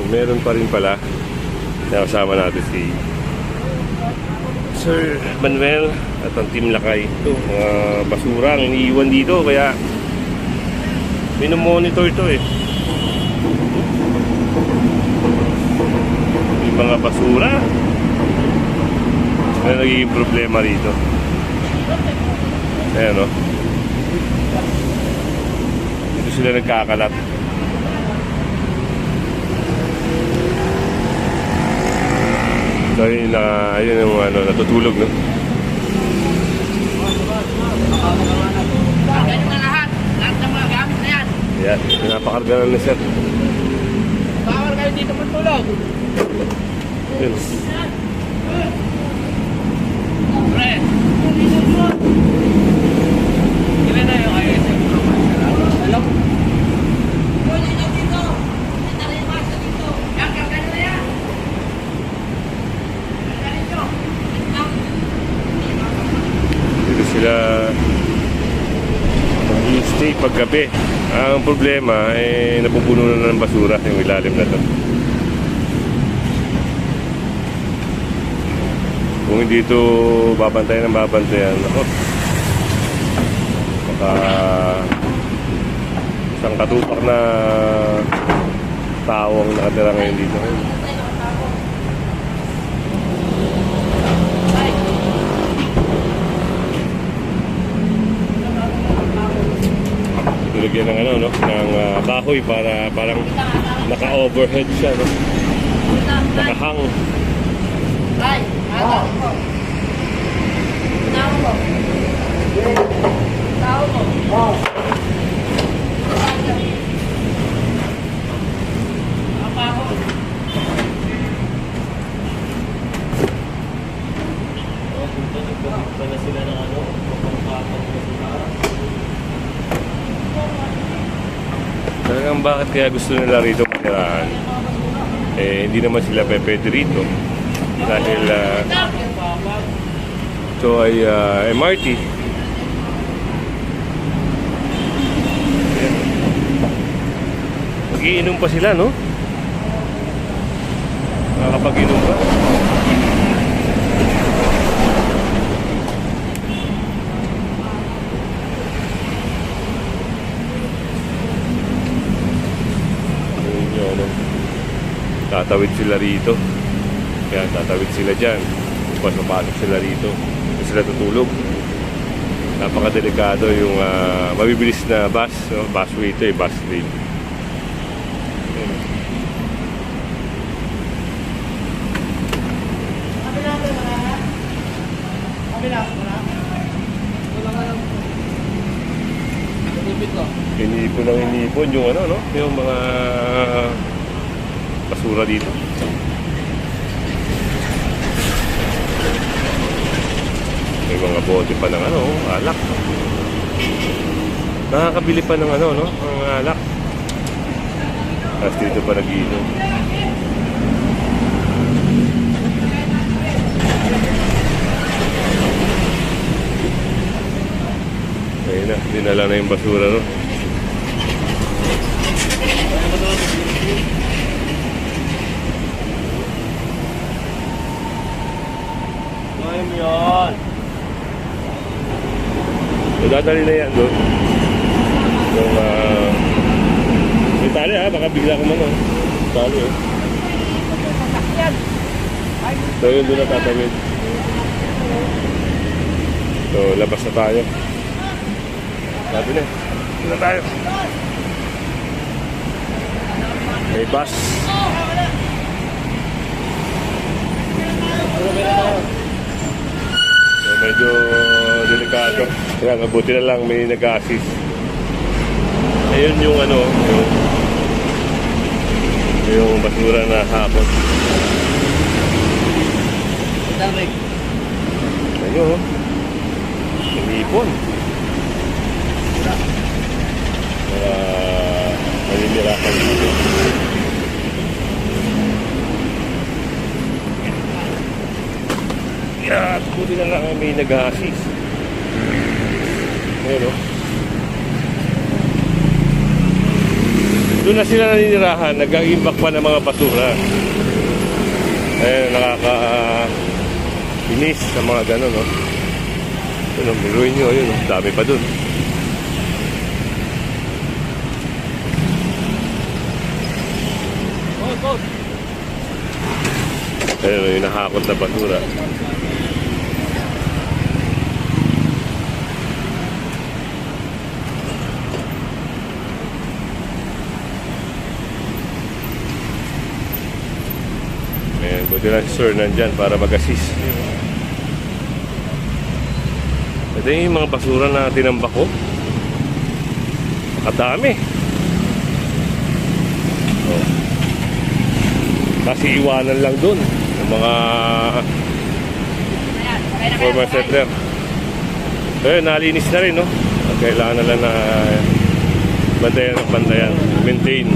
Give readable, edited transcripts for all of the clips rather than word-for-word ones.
meron pa rin pala. Nakasama natin si Sir Manuel at ang Team Lakay. Ito, mga basura ang iniiwan dito, kaya minomonitor ito eh. May mga basura na nagiging problema rito. Ayan o. Dito sila nagkakalat. So yun yung natutulog, no? Ganyan na lahat. Lahat ng mga gamit na yan. Yan, pinapakarga na ni Sir. Bawal kayo dito matulog. Yun. Pre. Ilan na yung kayo sa hello? Dito sila mag-stay paggabi. Ang problema ay napupuno na ng basura yung ilalim na to. Kung hindi ito babantayan ng babantayan, ako, baka isang katupak na tao ang nakatira ngayon dito. Tulagyan ng ng bahoy para parang naka-overhead siya, no? Nakahang. Ay, tao mo. Tao mo. Tao mo. Apa ako? Punta na sila ng pagpapatong sa Talagang bakit kaya gusto nila rito matirahan? Eh, hindi naman sila pwede rito. Dahil ito ay MRT. Mag-iinom pa sila, no? Nakakapag-inom pa. Tatawid sila rito. Kaya tatawid sila dyan. Pasok sila rito. Sila tutulog. Napakadelikado yung mabibilis na bus. No? Busway ito eh, bus lane. Inipon ang inipon yung no? Yung mga basura dito. May mga bote pa ng alak. Nakakabili pa ng no? Ang alak. Tapos dito pa nag-iinom. Ayun na, dinala na yung basura, no? Yan. Dadali na yan doon. Yung may tali baka bigla ko man tali So yun doon na tatawid. So labas na tayo. Sabi na, doon na tayo. May bus. Medyo delikado. Kaya mabuti na lang may nag-assist. Ayun yung yung basura na hapon. Ayun inipon. Maninirakan dito. Kaya buti na lang may nag-assist. Ayun Doon na sila naninirahan, nag-imbak pa ng mga basura. Ayan, inis sa mga gano'n, no? Yun, biruin nyo, yun, dami pa dun. Ayun, yung nahakot na basura. Ayan, buti lang si Sir nandyan para mag-assist. Ito yung mga basura na tinambak ko. Nakadami. Oh. Kasi iwanan lang dun yung mga former settler. Ayun, nalinis na rin, no? Kailangan na lang na bantayan, maintain.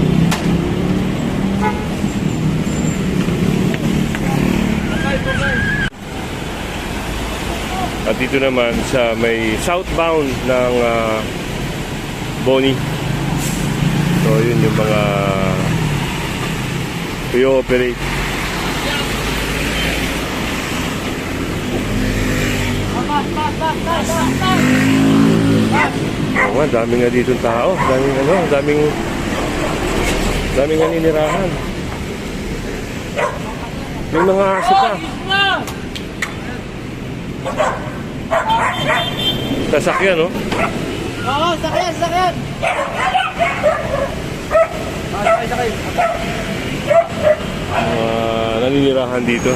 At dito naman sa may southbound ng Boni. So yun yung mga i-operate. Oo nga, dami nga dito tao. Daming naninirahan. May mga aso pa. Sasakyan, no? Oo, sakyan! Sakay! Naninirahan dito.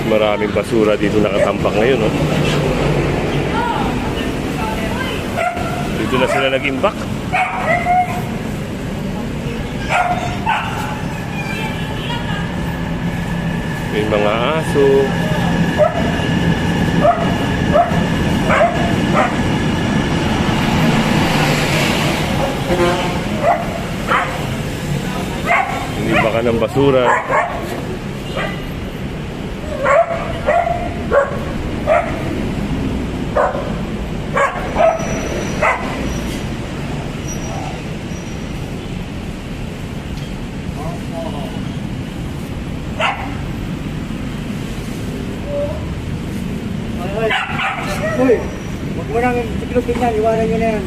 Maraming basura dito nakatampak ngayon, no? Dito na sila nag-imbak. May mga aso. Inimbakan ng basura. Uy, huwag mo nang siklopin yan, iwanan nyo na yan.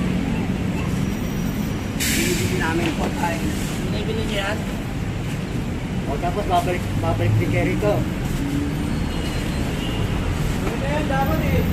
Binibili namin po tayo. Binibili niyo yan? O tapos babalik din kayo rito. Ano na yan, dapat eh.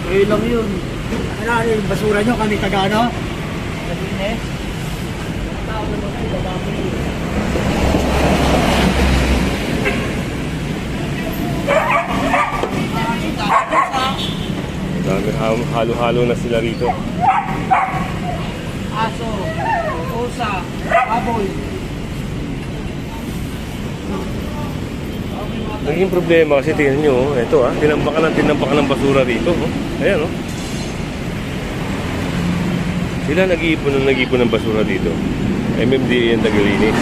Eh lang yun. Ano yung basura nyo? Kami taga-ano? Kalinis? Tao naman kayo, bababa yun. Halo-halo na sila rito. Aso, pusa, baboy. Naging problema kasi tingnan nyo, ito tinambakan ng basura dito. Ayan, oh. Sila nag-iipon ng basura dito. MMDA yung tagalinis.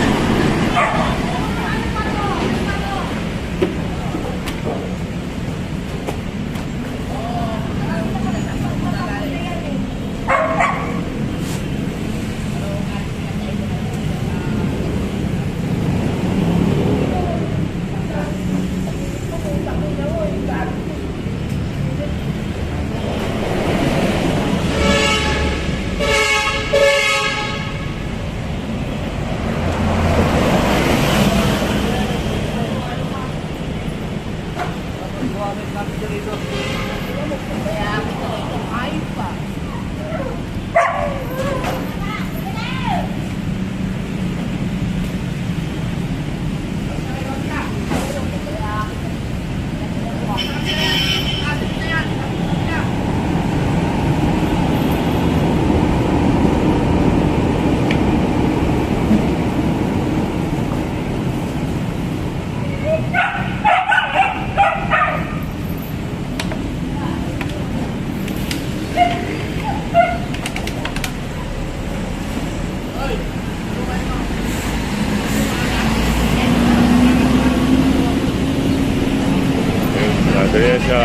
yan sa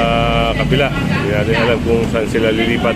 kabila. Hindi natin alam kung saan sila lilipat.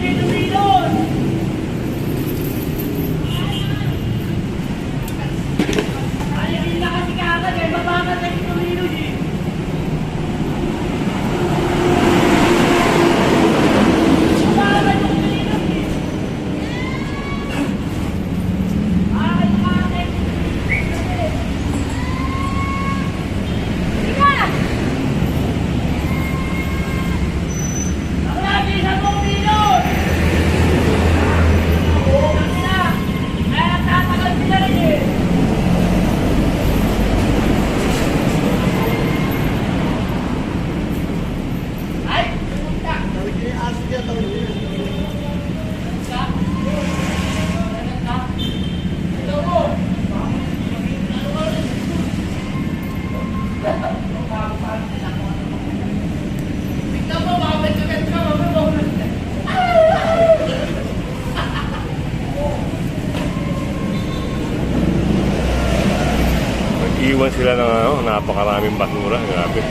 Iwan sila ng napakaraming basura. Grabe.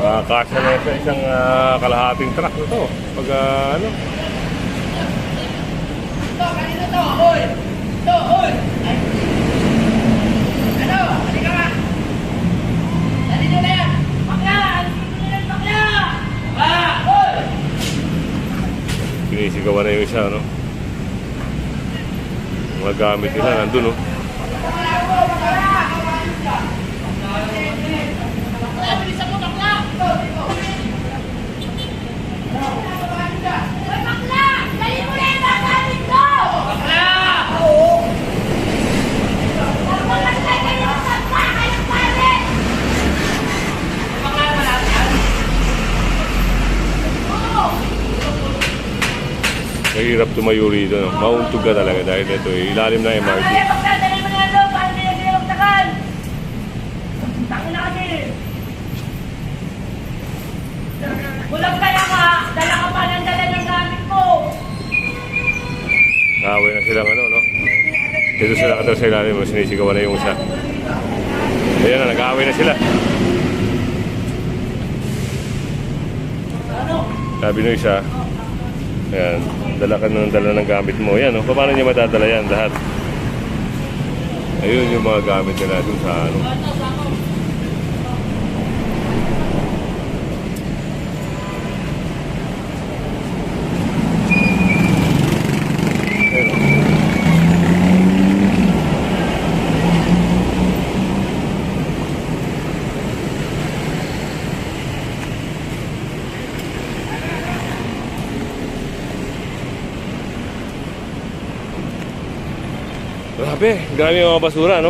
Makakasya na sa isang kalahating truck ito. Pag ano. Ito, kanina to, hoy! Ito, hoy! Ano? Halika ka! Dali nyo na yan! Bakla! Alisin nyo na yan, bakla! Hoy! Sinisigawan na yung isa, no? Mga gamit nila nandun, no? Bakla! Bilisan mo, bakla! Hoy, bakla! Dali mo na yung mga gamit ko! Bakla! Oo! Bakla kayo sa bakla! Kayong pare! Bakla na lang yan? Oo! Mahirap tumayo rito, no? Mauntog ka talaga dahil ito ilalim na MRT. Bakla, dali mo na yan doon! Paano nila sila magtakal? Tangin na kasi! Bulag kaya ka! Dala ka pa ng dala ng gamit mo! Nakaway na silang ano, no? Dito sila katao sa ilalim, sinisigawan na yung isa. Ayan na, nag-aaway na sila. Sabi nung isa, ayan, dala ng gamit mo. Yan, no? Paano niya matadala yan lahat? Ayun yung mga gamit nila dun sa ano. Grabe yung mga basura, no?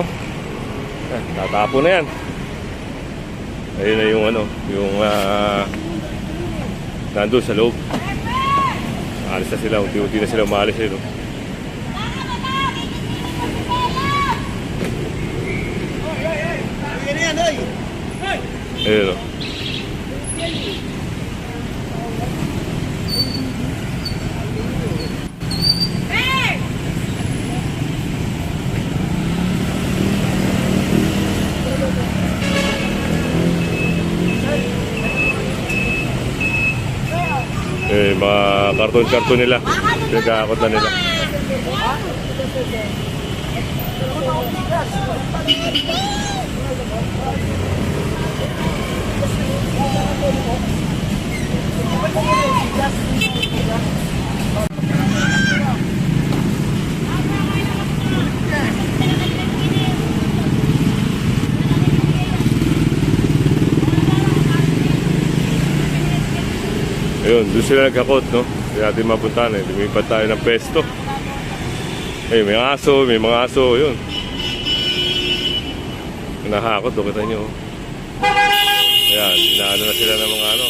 Tatapo na yan. Ayun na yung ano, yung nandun sa loob. Alis na sila, unti-unti na sila umalis, no? Ayun, no? Mga karton-karton nila. Pinagkakot na nila. Ayun, doon sila nagkakot, no? Hindi natin mapuntahan, eh. Lumipat tayo ng pesto. Eh, may mga aso, yun. Nahakot, do, kita nyo. Ayan, inaano na sila ng mga ano.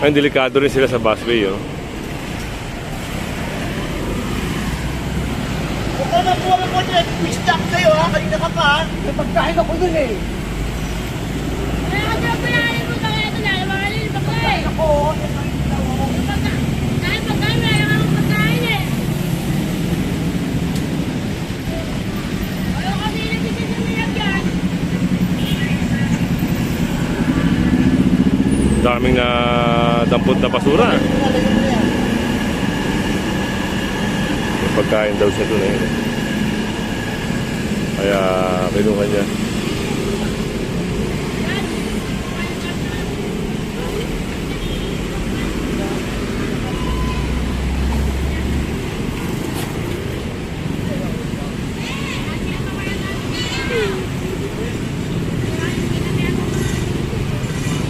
Ay, delikado rin sila sa busway, yun. Huwag ka na po ang po dyan. Quick-stop kayo ha. Kanina ka pa ha. May pagkain ako dun eh. Ako. daming na dampot na basura. May pagkain daw siya doon eh. Kaya kinuha niya.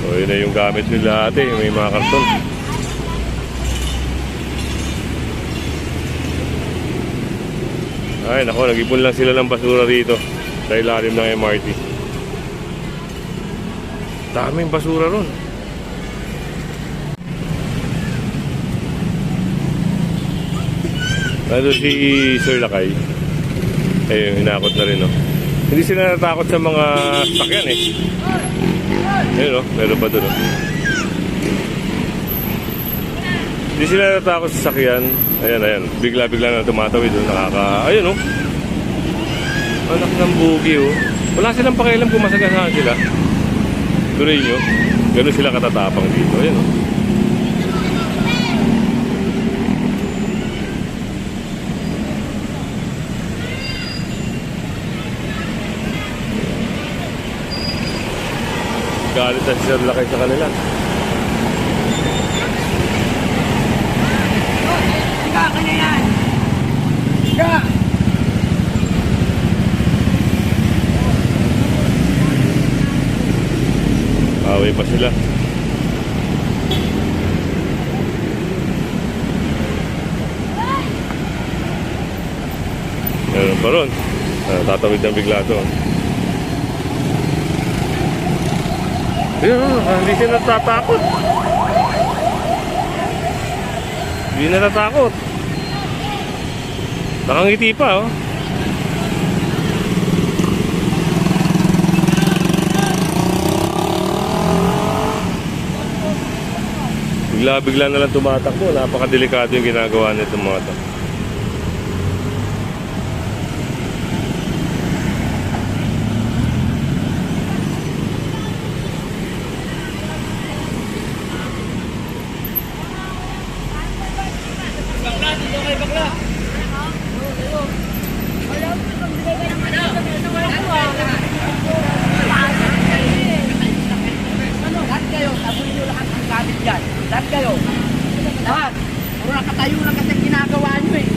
So yun na yung gamit nila ate, may mga karton. Ay nako, nag-ipon lang sila ng basura dito sa ilalim ng MRT. Daming basura ron. Nandun si Sir Lakay. Ayun, hinakot na rin, no? Hindi sila natakot sa mga sakyan, eh. Ayun, no? Meron pa doon, no? Hindi sila natakot sa sakyan. Ayan, ayan. Bigla-bigla na tumatawid, no? Ayun, no? Anak ng bugi, oh. Wala silang pakialam kung masagasaan sila. Tuloy nyo. Ganun sila katatapang dito. Ayan, no? Galit na si Sir Lakay sa kanila. Higa ka na yan! Higa! Away pa sila. Meron pa ron. Tatawid ng bigla to. Ayun, hindi siya natatakot. Hindi na natatakot. Nakangiti pa, oh. Bigla-bigla na lang tumatakbo. Napakadelikado yung ginagawa nitong mga to. Lahat kayo. Lahat. Puro nakatayo lang kasi ginagawa nyo eh.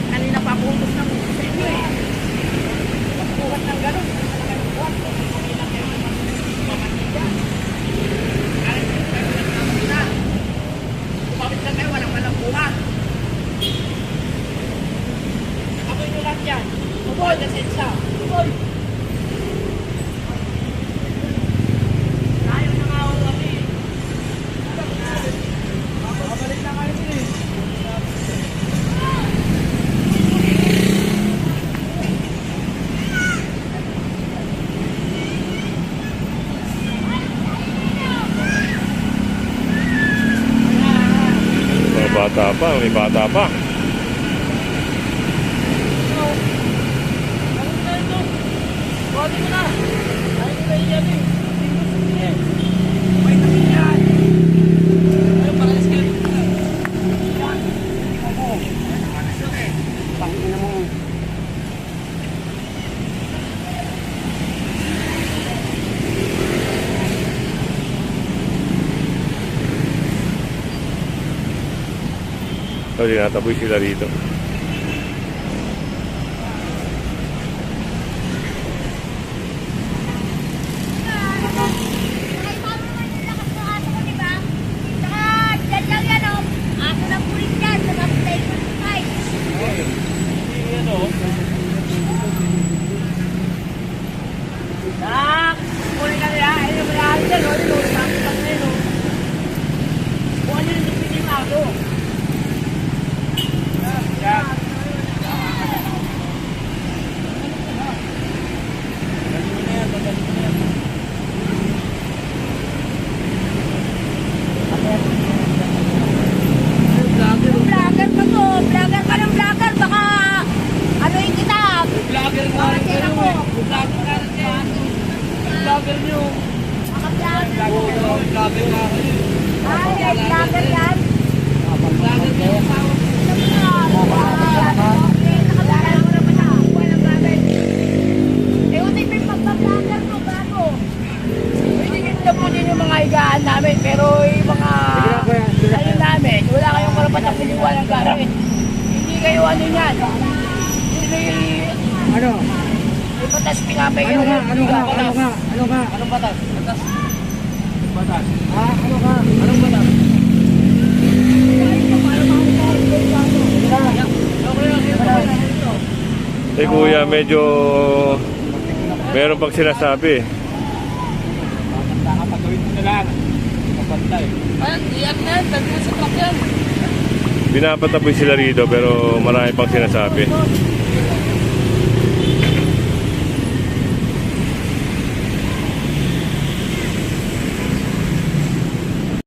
Kanina pa putos ng sa inyo eh. Buhat ng gano'n. Kumapit lang kayo, walang buhat. Amoy nyo lang yan. Tuboy, nasensa. Tuboy. Bata pa, may bata pa. So, tinataboy sila dito. din yan. Sino yung Ano? batas pinapay Ano nga? Ano nga? Ano nga? Ano nga? Anong batas? Batas. Ha? Ano nga? Anong batas? Eh kuya, medyo meron pang sinasabi. Nakapagawin mo na lang. Kapantay. Ay, iyak na yan. Tagpo sa truck yan. Pinapataboy sila rito pero marami pang sinasabi.